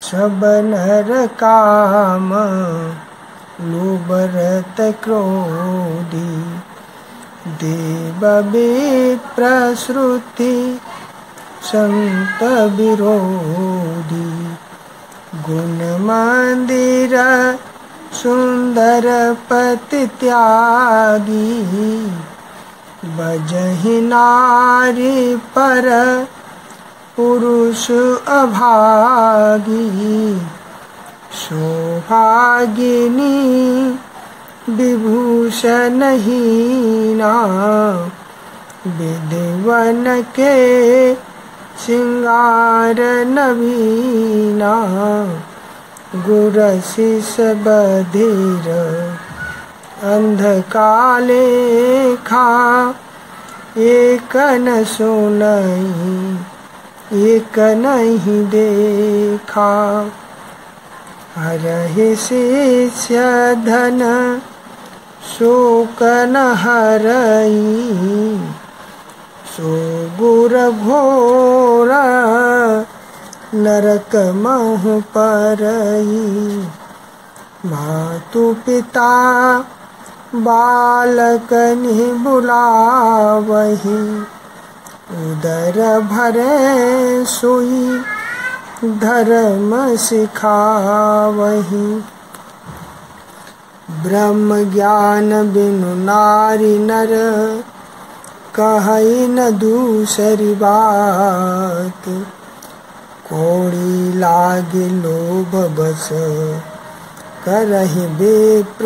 सब नर काम लोभ रत क्रोधी, देव विप्र श्रुति संत विरोधी। गुण मंदिर सुंदर पति त्यागी, बजहि नारी पर पुरुष अभागी। सौभागिनी विभूषण हीना, विद्वन के श्रृंगार नवीना। गुरशिष बधिर अंधकाले खा, एक न सुनई एक नहीं देखा। हरहि शिष्य धन शोक न हरई, सो गुर घोर नरक महु परई। मातु पिता बालक नि बुलावही, उदर भरे सोई धर्म सिखावही। ब्रह्म ज्ञान बिनु नारी नर, कहई न दूसरी बात। कोड़ी लागे लोभ बस, करहि विप्र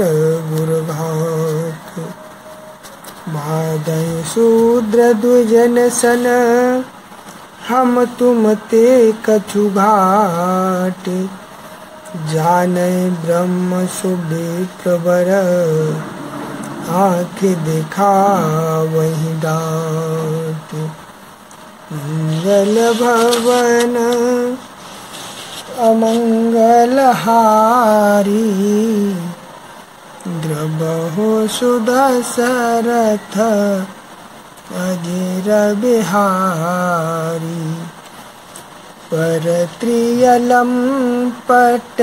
गुरघात। बाधहि शूद्र द्विजन सन, हम तुम ते कछु घाट। जानै ब्रह्म सुविप्र वर, आँख दिखावहि डाट। मंगल भवन अमंगल हारी, द्रवहु सुदशरथ अजिर बिहारी। परत्रियलंपट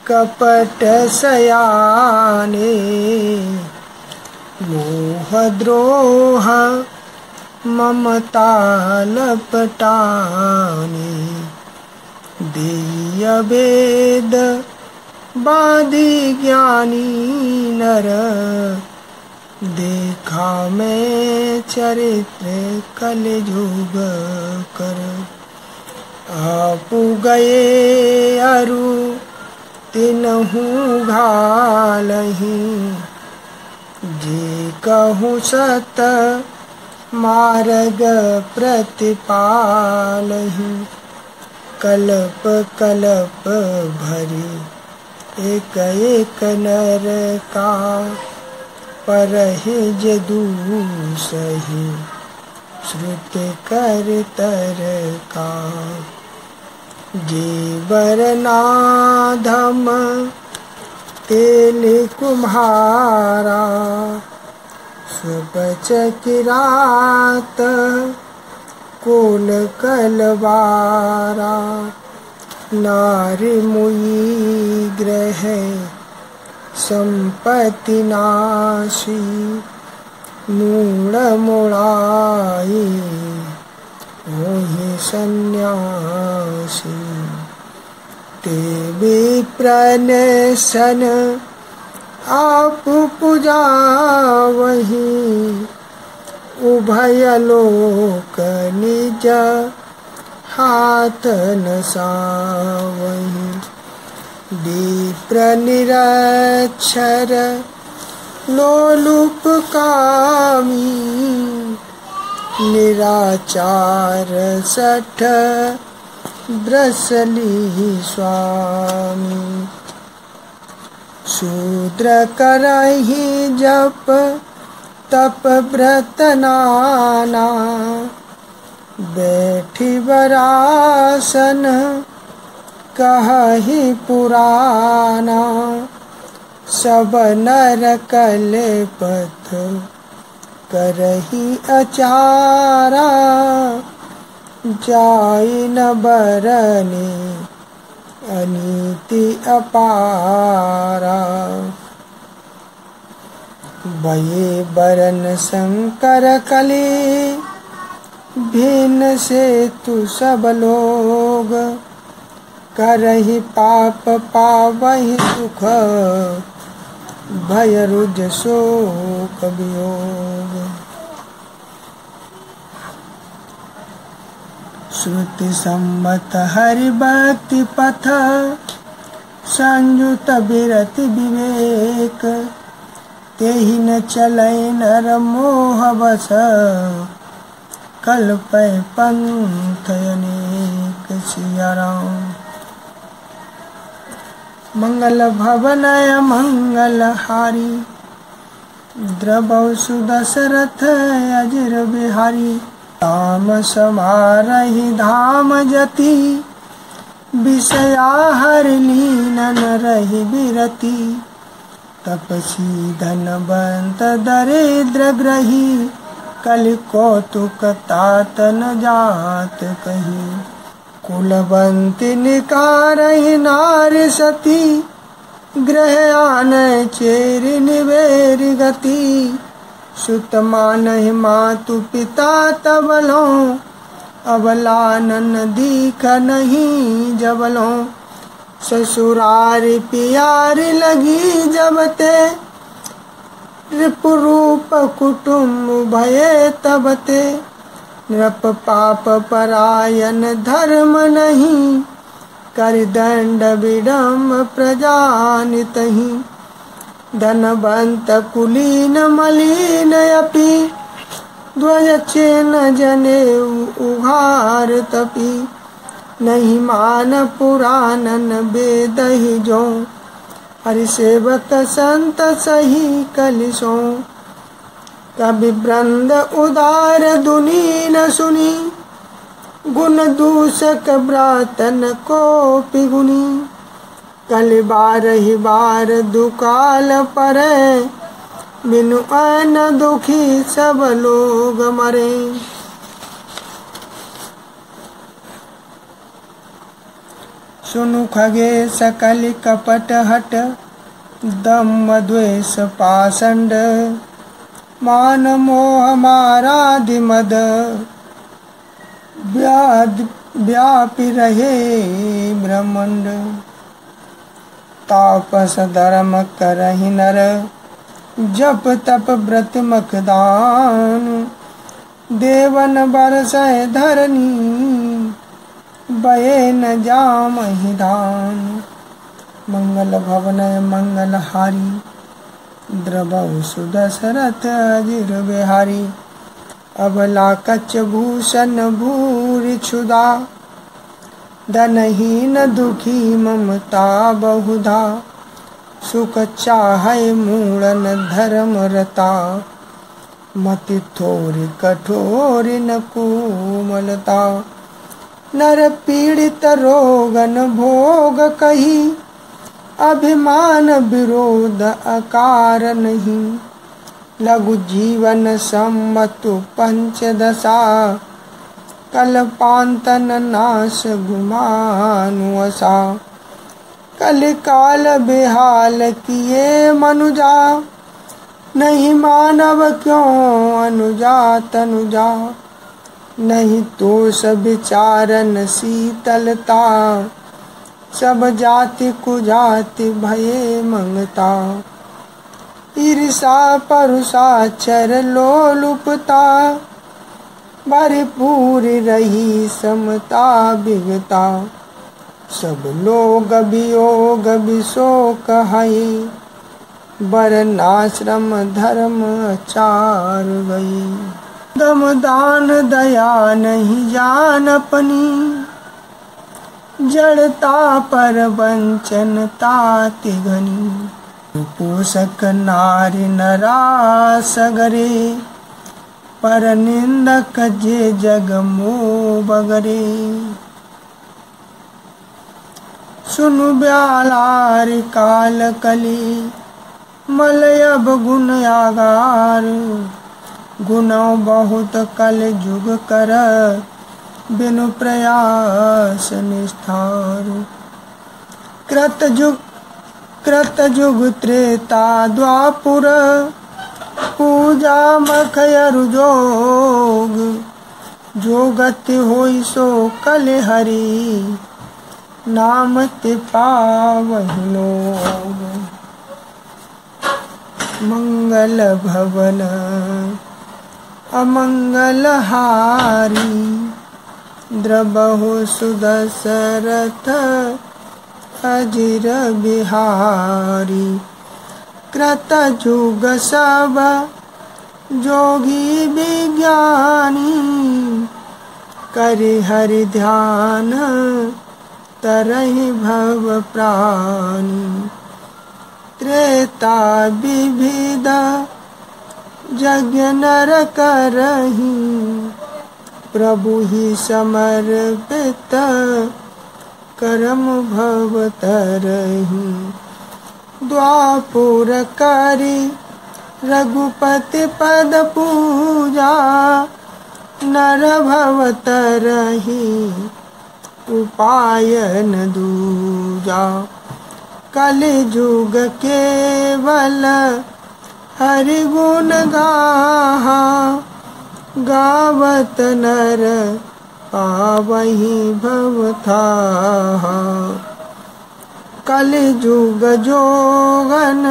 कपट सयाने, मोह द्रोह ममता लपटाने। देय वेद बाधी ज्ञानी नर, देखा मैं चरित्र कलयुग कर। आपु गए अरु तिनहु घालहि, जे कहूँ सत मार्ग प्रतिपालहि। कल्प कल्प भरी एक एक नर का, परहि जदू सही श्रुत कर तर का। जीवर नाधम तेल कुम्हारा, सुपच किरात कोल कलवारा। नारी मुई ग्रह संपत्ति नाशी, मूढ़ मुड़ाई मोहि सन्यासी। ते विप्रन सन आप पुजावहि, उभय लोक निज हाथ न सावहि। विप्र निरक्षर लोलुपकामी, निराचार सठ ब्रसली स्वामी। शूद्र करहि जप तप व्रत नाना, बैठी वरासन कहहि पुराना। सब नर कलेपथ करहि अचारा, जाई न बरने अनीति अपारा। भये बरन शंकर कली भिन्न से तु सब लोग। करहि पाप पावहि सुख भय रुज शोक वियोग। श्रुति सम्मत हरि भक्ति पथ संयुत विरति विवेक। तेहि न चलै नर मोह बस कल्पै पंथ अनेक। सिया राम। मंगल भवनय मंगल हारी द्रवौ सुदशरथ अजिर बिहारी। धाम समारहि धाम जति विषया हरि लीन रहि बिरति। तपसी धनवंत दरिद्र ग्रही कलि कौतुक तात न जात कही। कुलवंती निकारहि नारी सती ग्रह आनय चेरि निवेरि गति। सुत मानहि मातु पिता तबलो अबलानन दीख नहीं जबलो। ससुरारि पियारि लगी जबते रिपुरूप कुटुम्ब भये तबते। नृप पाप परायण धर्म नहीं कर दंड विडम्ब प्रजा नितहि। धनवंत कुलीन मलिन अपि ध्वज चिन्ह जनेऊ उघार तपि। नहीं मान पुराणन वेदहि जो हरि सेवक संत सही कलिसो। कवि वृंद उदार दुनी न सुनी गुण दूषक ब्रातन को पिगुनी। कल बारहि बार दुकाल परै बिनु अन्न दुखी सब लोग मरे। सुनु खगेश कलि कपट हट दम्भ द्वेष पाषंड। मान मोह माराधि मद व्यापी रहे ब्रह्मांड। तापस धर्म करहि नर जप तप व्रत मखदान। देवन बरसै धरनी बये न जामहि दान। मंगल भवनय मंगल हारी द्रवौ सुदशरथ अजिर बिहारी। अबला कच्च भूषण भूरि क्षुधा धनहीन दुखी ममता बहुधा। सुख चाहै मूढ़न धर्म रता मति थोरि कठोरि न कोमलता। नर पीड़ित रोगन भोग कही अभिमान विरोध अकार नहीं। लघु जीवन सम्मतु पंचदशा कल्पांतन नाश गुमानुअसा। कलिकाल बेहाल किए मनुजा नहीं मानव क्यों अनुजा तनुजा। नहीं तोष विचारन शीतलता सब जाति कुजाति भये मंगता। ईर्षा परुषा चर लोलुपता भरपूर रही समता विगता। सब लोग वियोग विशोक हई वर्णाश्रम धर्म चार गई। दम दान दया नहीं जान अपनी जड़ता पर वंचनता तिघनी। पोषक नारी नरास गरे पर निंदक जे जग मोह बगरे। सुनु ब्यालार काल कली मलयब गुण आगार। गुणों बहुत कल जुग कर बिनु प्रयास निष्ठार। कृतयुग त्रेता द्वापुर पूजा मखयरु जोग। जो गति होई सो कल हरि नाम ते पावहि लोग। मंगल भवन अमंगल हारी द्रबहु सुदशरथ अजिर बिहारी। कृतयुग सब जोगी विज्ञानी करि हरि ध्यान तरहि भव प्राणी। त्रेता विविध यज्ञ नर करहि प्रभु ही समर्पित करम भव तरहि। द्वापुर करि रघुपति पद पूजा नर भव तरहि उपाय न दूजा। कलिजुग केवल हरि गुण गाहा गावत नर पावहि भवथाहा। कलिजुग जोगन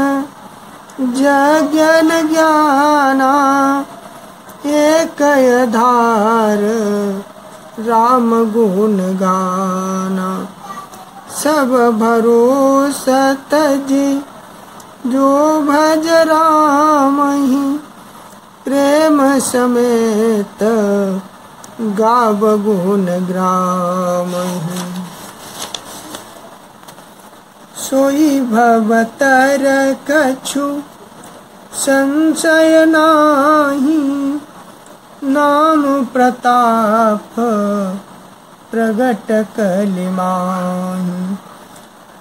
जज्ञन ज्ञाना एक आधार राम गुण गाना। सब भरोसा तजी जो भज राम ही प्रेम समेत गाव गुण ग्राम ही। सोई भवतर कछु संशय नाही नाम प्रताप प्रगट कलिमाही।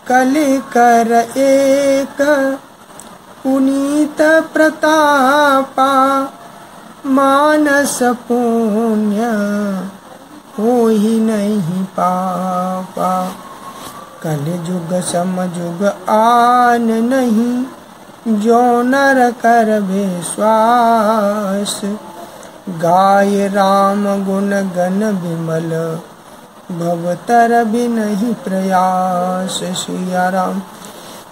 कलि कर एक पुनीत प्रतापा मानस पुण्य होहि नहीं पापा। कलिजुग समजुग आन नहीं जो नर कर विश्वास। गाय राम गुण गण विमल भवतर भी नहीं प्रयास। सिया राम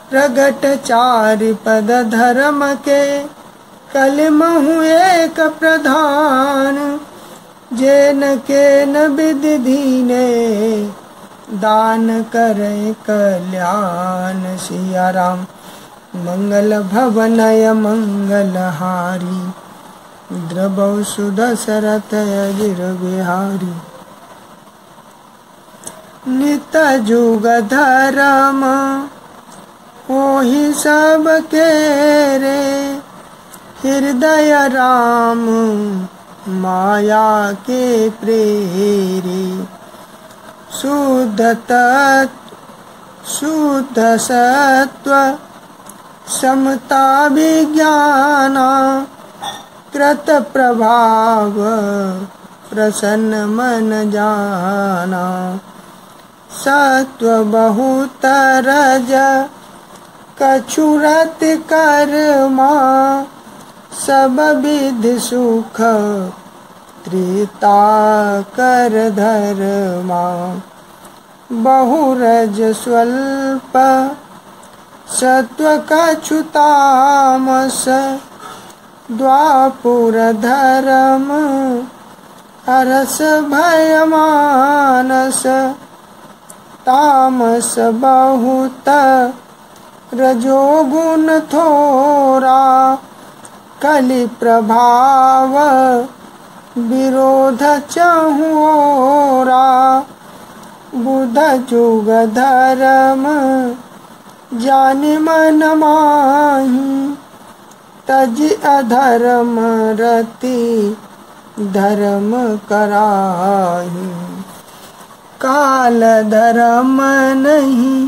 प्रगट चारि पद धर्म के कलिमहु एक प्रधान। जेन के न विधि दीने दान करे कल्याण। सिया राम मंगल भवनय मंगल हारी द्रबहु सुदशरथ अजिर बिहारी। नित जुग धर्म होहि सब के रे हृदय राम माया के प्रेरे। शुद्ध तत्व शुद्ध सत्व समता विज्ञाना कृत प्रभाव प्रसन्न मन जाना। सत्व बहुत रज कछु रति कर्मा सब विधि सुख त्रेता कर धर्मा। बहुरज स्वल्प सत्व कछु तामस द्वापुर धर्म हरस भय मानस। तामस बहुत रजोगुण थोरा कलि प्रभाव विरोध चहुरा। बुध जुग धर्म जानि मन माही तजि अधर्म रति धर्म कराही। काल धर्म नहीं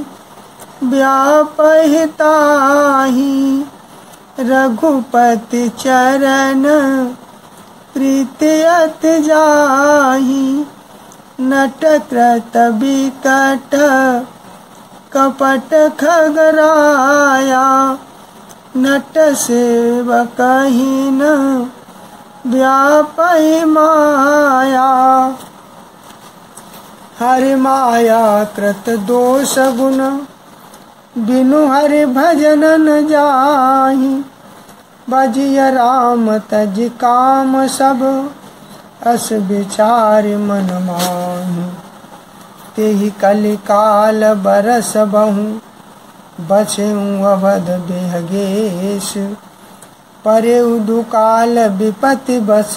व्यापहि ताहि रघुपति चरण प्रीति अति जाहि। नट कृत बिकट कपट खगराया, नट सेवक हीन व्यापी माया। हरि माया कृत दोष गुण, बिनु हरि भजन न जाहि। बजिय राम तज काम सब, अस विचार मन माहि। तेहि कलिकाल बरस बहु, बछेउ अवध बेहगेश। परेउ दुकाल विपति बस,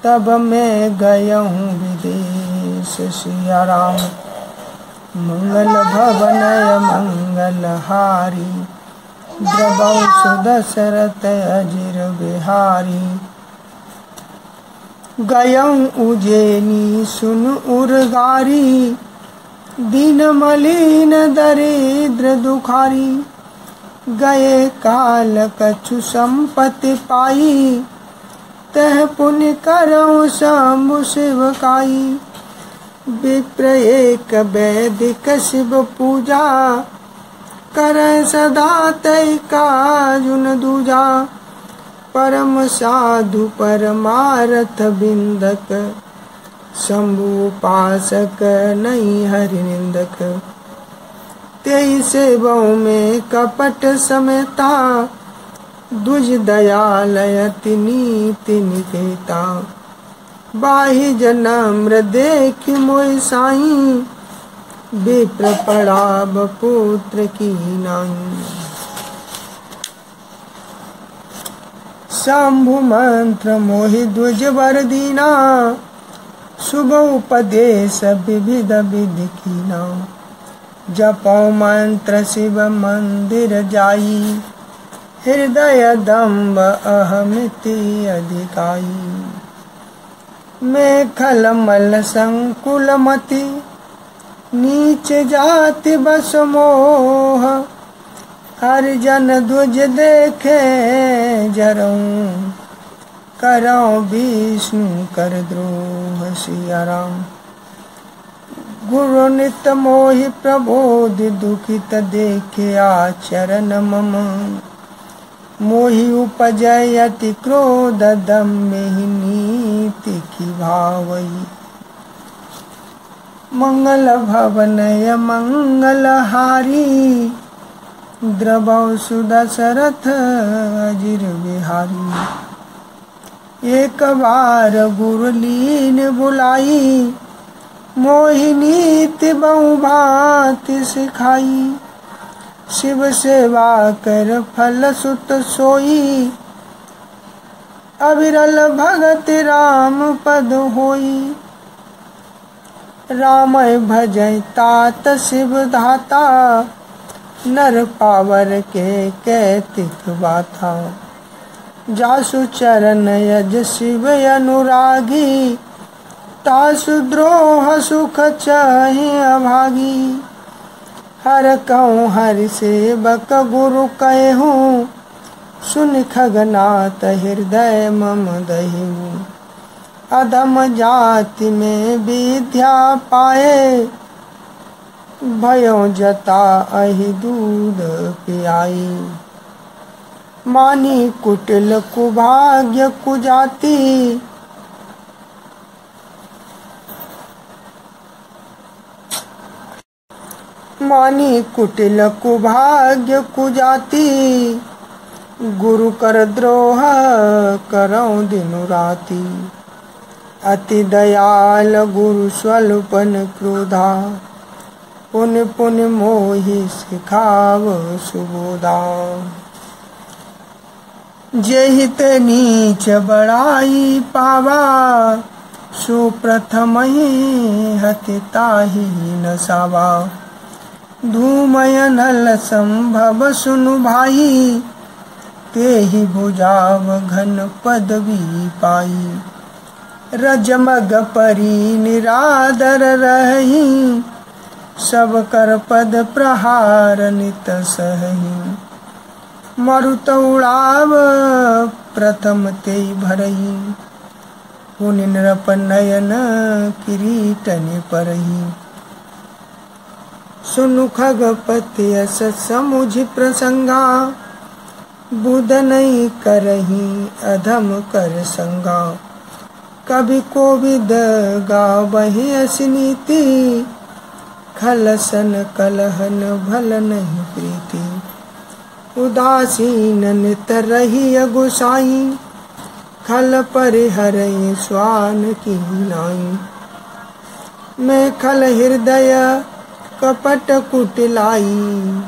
तब मैं गयहूँ विदेश। सिया राम मंगल भवनय मंगल हारी, द्रवहु सुदशरथ अजिर बिहारी। गयहूँ उज्जैनी सुन उर्गारी, दीन मलिन दरिद्र दुखारी। गए काल कछु संपत्ति पाई, तह पुण्य करऊँ शंभु शिवकाई। विप्र एक वैदिक शिव पूजा, करय सदा तै काजुन दूजा। परम साधु परमारथ बिंदक, शंभु उपासक नहीं हरि निंदक। तेई सेवों में कपट समेता, द्विज दयालयति नीति निकेता। बाहि जनम्र देख मोहि साई, विप्र पड़ाब पुत्र की नाई। शंभु मंत्र मोहि द्विज वर दीना, शुभ उपदेश विविध विधि कीना। जपौ मंत्र शिव मंदिर जाई, हृदय दम्ब अहमिति अधिकाई। मैं खलमल संकुल मति, नीच जाति बस मोह। हरिजन द्विज देखे जरऊँ, करऊँ विष्णु कर द्रोह। सिया राम गुरु नित मोहि प्रबोधि, दुखित देखे आचरण मम। मोहि उपजय अति क्रोध, दम्भि नीति की भावई। मंगल भवनय मंगल हारी, द्रवहु सुदशरथ अजिर बिहारी। एक बार गुरु लीन बुलाई, मोहि नीति बहु भांति सिखाई। शिव सेवा कर फल सुत सोई, अविरल भगत राम पद होई। रामय भजय तात शिव धाता, नर पावर के कैतिक बाथा। जासु चरण यज शिव अनुरागी, तासु द्रोह सुख चाहि अभागी। हर कहूँ हरि सेवक गुरु कहूँ, सुन खगनाथ हृदय मम दहिऊ। अधम जाति में विद्या पाए, भयो जता अहि दूध पियाई। मानी कुटिल कुभाग्य कुजाति, मानी कुटिल कुभाग्य कुजाति। गुरु कर द्रोह करऊँ दिनु राति। अति दयाल गुरु स्वल्पन क्रोधा, पुण्य पुण्य मोहि सिखाव सुबोधा। जेहित नीच बड़ाई पावा, सुप्रथम ही हति ताहि न सावा। धूमय नल संभव सुनु भाई, तेहि भुजाव घन पदवी पाई। रजमग परी निरादर रही, सब कर पद प्रहार नित सही। मरुत उड़ाव प्रथम तेई भरही, पुनि नृप नयन किरीटन परही। सुनु खगपति अस समुझ प्रसंगा, बुध नहीं करही अधम कर संगा। कभी कोविद गावहि अस नीति, खलसन कलहन भल नहीं प्रीति। उदासीन नित रही गोसाई, खल परिहरहि स्वान की नाई। मैं खल हृदय कपट कुटिलाई,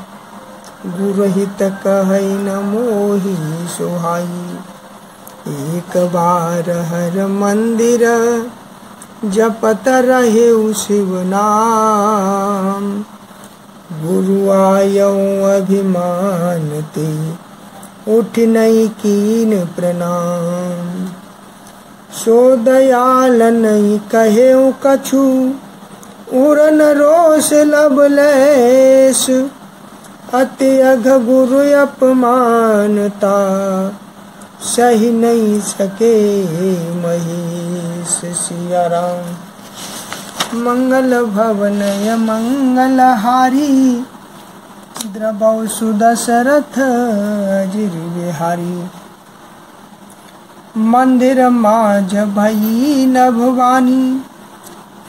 गुरुहित कहै न मोहि सोहाई। एक बार हर मंदिर, जपत रहे शिव नाम। गुरु आयो अभिमान ते, उठ नहीं कीन प्रणाम। सो दयाल नहीं कहे कछु, उरन रोष लवलेश। अति अघ गुरु अपमानता, सही नहीं सके महेश। सिया राम। मंगल भवनय मंगल हारी, द्रवौ सुदशरथ अजिर बिहारी। मंदिर माज भई नभवानी,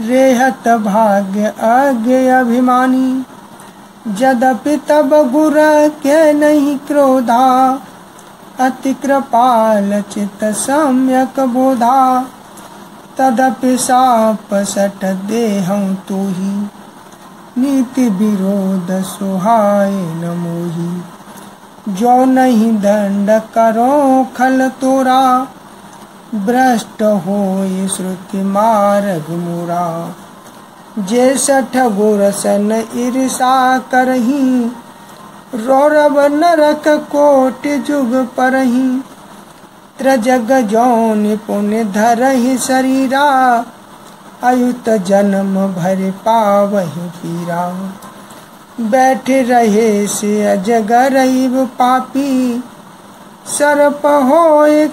रेहत भाग्य आज्ञ अभिमानी। यद्यपि तब गुर के नहीं क्रोधा, अति कृपाल चित सम्यक बोधा। तदपि साप सठ देहं तोहि, नीति विरोध सुहाय न मोहि। जो नहीं दंड करो खल तोरा, भ्रष्ट होय श्रुति मार्ग मोरा। जे सठ गोरसन ईर्षा करही, रौरव नरक कोटि जुग परही। त्रजग जौनि पुण्य धरहि शरीरा, अयुत जन्म भर पावहि पीरा। बैठ रहे से अजगर पापी, सर्प होय